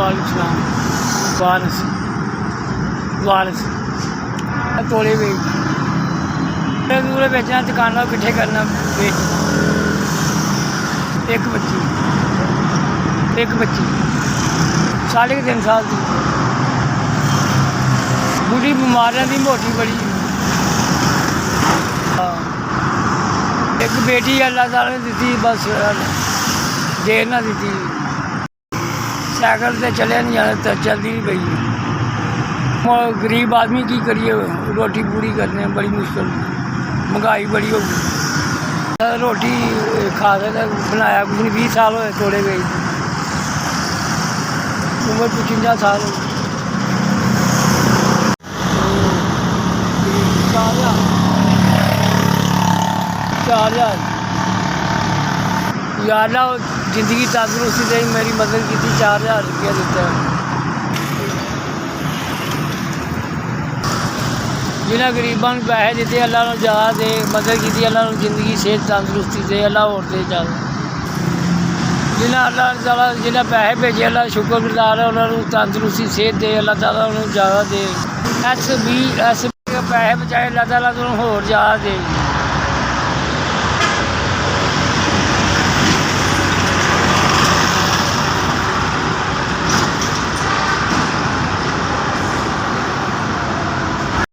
वालेकुम वारस वारस तोले बेच दूर बेचना दुकानों किट्ठे करना बेच एक बच्ची 3.5 साल की बूढ़ी बीमारियां की मोटी बड़ी एक बेटी अल्लाह ताला ने दी बस देर ना दी साइकिल से चलिया नहीं जाना चलती नहीं पई गरीब आदमी की करिए रोटी पूरी करने बड़ी मुश्किल महंगाई बड़ी हो गई रोटी खा के बनाया कुछ नहीं 20 साल होए तोड़े गई उम्र 55 साल हो 4,000 यार ना जिंदगी तंदुरुस्ती दे मेरी मदद की 4,000 रुपया दिता जिन्हें गरीबों को पैसे दिते अल्लाह ने ज़्यादा दे मदद की अल्लाह ने जिंदगी सेहत तंदुरुस्ती दे अल्लाह होर दे ज़्यादा जिन्हें अल्लाह ताला जिन्हें पैसे भेजे अल्लाह शुक्रगुजार है उन्होंने तंदुरुस्ती सेहत दे अल्लाह ताला उन्होंने ज़्यादा दे पैसे बचाए अल्लाह ताला उन्होंने होर ज़्यादा दे।